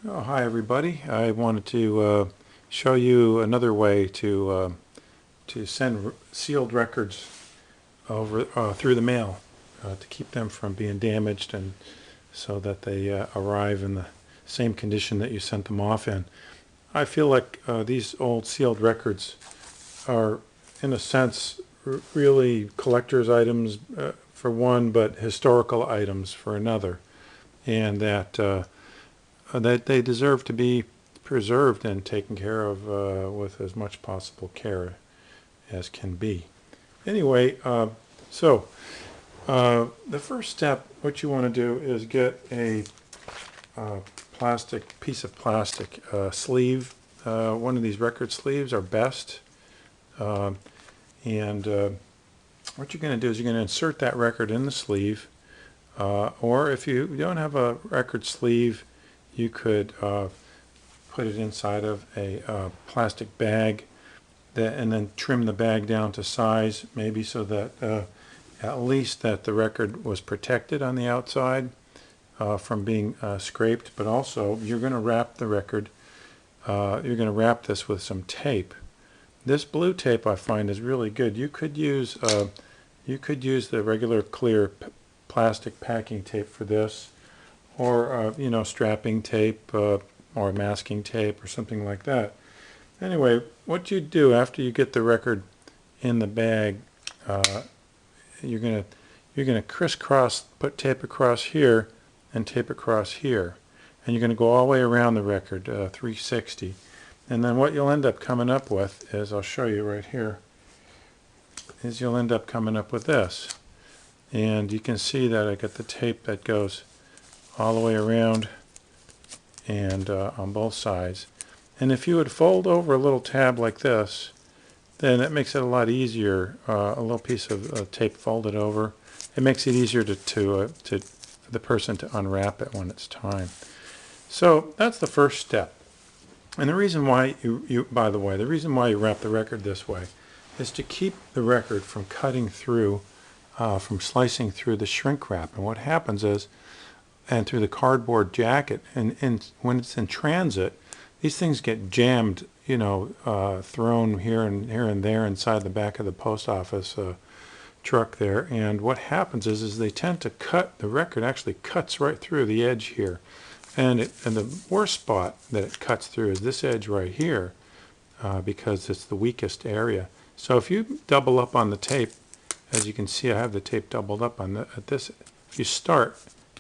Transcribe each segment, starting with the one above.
Oh, hi everybody. I wanted to show you another way to send sealed records over through the mail to keep them from being damaged and so that they arrive in the same condition that you sent them off in. I feel like these old sealed records are, in a sense, really collector's items for one, but historical items for another, and that they deserve to be preserved and taken care of with as much possible care as can be. Anyway, the first step, what you want to do is get a piece of plastic sleeve. One of these record sleeves are best. Uh, and what you're going to do is you're going to insert that record in the sleeve. Or if you don't have a record sleeve, you could put it inside of a plastic bag and then trim the bag down to size, maybe so that at least that the record was protected on the outside from being scraped. But also you're going to wrap the record, you're going to wrap this with some tape. This blue tape I find is really good. You could use the regular clear plastic packing tape for this, or strapping tape or masking tape or something like that. Anyway, what you do after you get the record in the bag, you're gonna crisscross, put tape across here and tape across here, and you're gonna go all the way around the record, 360. And then what you'll end up coming up with is, I'll show you right here, is you'll end up coming up with this. And you can see that I got the tape that goes all the way around and on both sides. And if you would fold over a little tab like this, then it makes it a lot easier. A little piece of tape folded over, it makes it easier for the person to unwrap it when it's time. So that's the first step. And the reason why by the way, the reason why you wrap the record this way is to keep the record from cutting through, from slicing through the shrink wrap. And what happens is, and through the cardboard jacket, and when it's in transit, these things get jammed, thrown here and there inside the back of the post office truck there. And what happens is they tend to cut, the record actually cuts right through the edge here. And the worst spot that it cuts through is this edge right here, because it's the weakest area. So if you double up on the tape, as you can see, I have the tape doubled up at this. If you start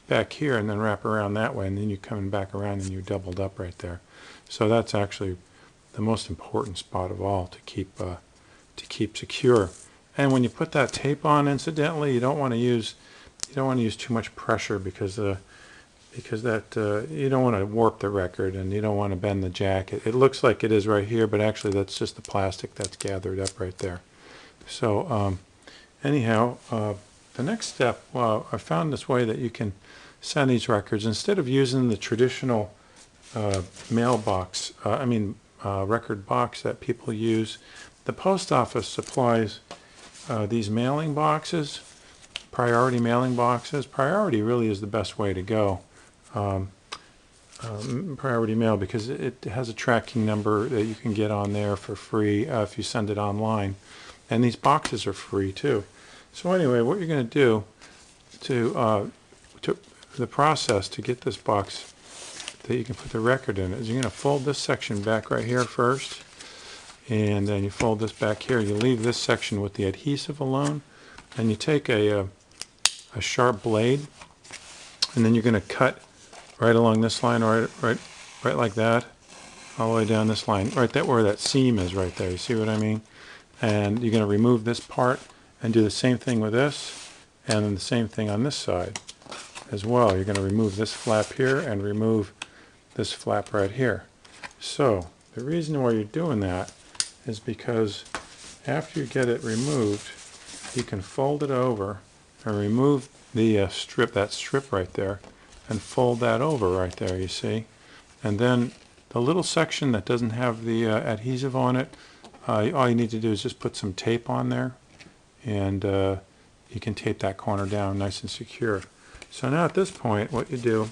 back here and then wrap around that way, and then you're coming back around and you're doubled up right there. So that's actually the most important spot of all to keep secure. And when you put that tape on, incidentally, you don't want to use too much pressure because you don't want to warp the record and you don't want to bend the jacket. It looks like it is right here, but actually that's just the plastic that's gathered up right there. So anyhow, the next step, I found this way that you can send these records instead of using the traditional mailbox, record box that people use. The post office supplies these mailing boxes, priority mailing boxes. Priority really is the best way to go. Priority mail, because it has a tracking number that you can get on there for free if you send it online, and these boxes are free too. So anyway, what you're going to do to the process to get this box that you can put the record in is you're going to fold this section back right here first, and then you fold this back here. You leave this section with the adhesive alone, and you take a sharp blade, and then you're going to cut right along this line, right like that, all the way down this line, right there where that seam is right there. You see what I mean? And you're going to remove this part and do the same thing with this, and then the same thing on this side as well. You're going to remove this flap here and remove this flap right here. So the reason why you're doing that is because after you get it removed, you can fold it over and remove the strip right there, and fold that over right there, you see. And then the little section that doesn't have the adhesive on it, all you need to do is just put some tape on there, and you can tape that corner down nice and secure. So now at this point, what you do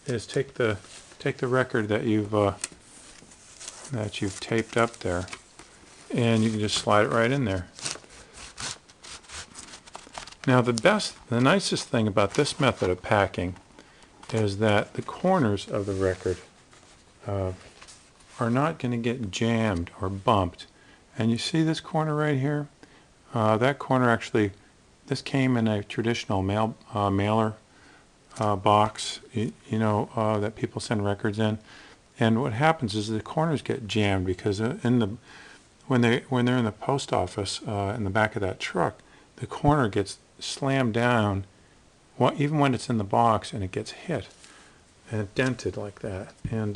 is take the take the record that you've taped up there, and you can just slide it right in there. Now the nicest thing about this method of packing is that the corners of the record are not going to get jammed or bumped. And you see this corner right here? That corner actually, this came in a traditional mailer box, that people send records in. And what happens is the corners get jammed because when they're in the post office in the back of that truck, the corner gets slammed down, even when it's in the box, and it gets hit and dented like that. And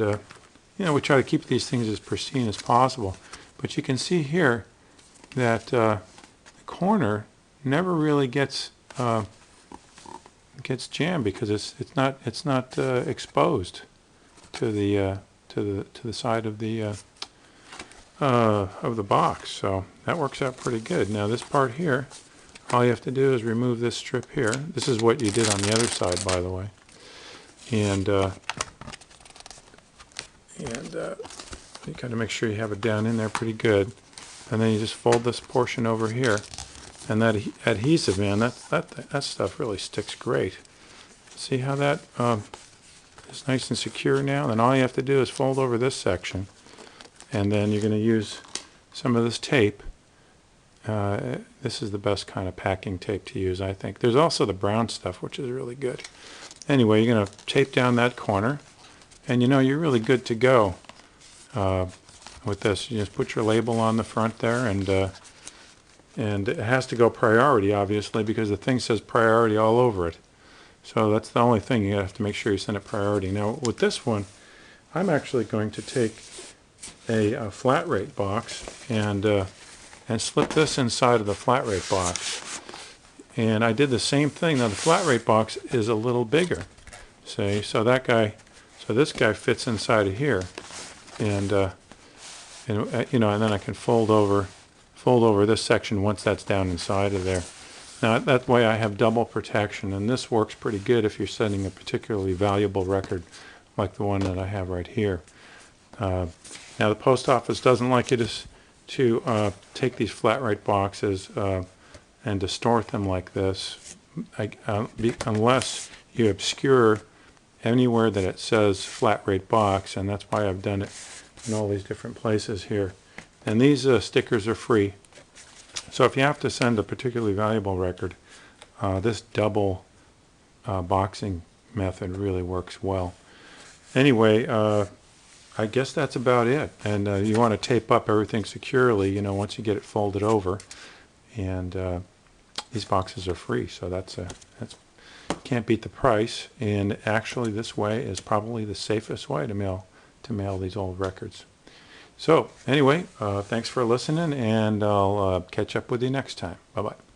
we try to keep these things as pristine as possible. But you can see here that the corner never really gets jammed because it's not exposed to the side of the box. So that works out pretty good. Now this part here, all you have to do is remove this strip here. This is what you did on the other side, by the way. And you got to make sure you have it down in there pretty good. And then you just fold this portion over here. And that adhesive, man, that stuff really sticks great. See how that is nice and secure now? Then all you have to do is fold over this section. And then you're going to use some of this tape. This is the best kind of packing tape to use, I think. There's also the brown stuff, which is really good. Anyway, you're going to tape down that corner. And you're really good to go with this. You just put your label on the front there, and it has to go priority, obviously, because the thing says priority all over it. So that's the only thing. You have to make sure you send it priority. Now, with this one, I'm actually going to take a flat rate box and slip this inside of the flat rate box. And I did the same thing. Now, the flat rate box is a little bigger. See, so this guy fits inside of here, and then I can fold over this section once that's down inside of there. Now that way I have double protection, and this works pretty good if you're sending a particularly valuable record like the one that I have right here. Now the post office doesn't like you to take these flat rate boxes and distort them like this, unless you obscure anywhere that it says flat rate box, and that's why I've done it in all these different places here. And these stickers are free. So if you have to send a particularly valuable record, this double boxing method really works well. Anyway, I guess that's about it. And you want to tape up everything securely, once you get it folded over. And these boxes are free, so that's can't beat the price. And actually, this way is probably the safest way to mail these old records. So anyway, thanks for listening, and I'll catch up with you next time. Bye-bye.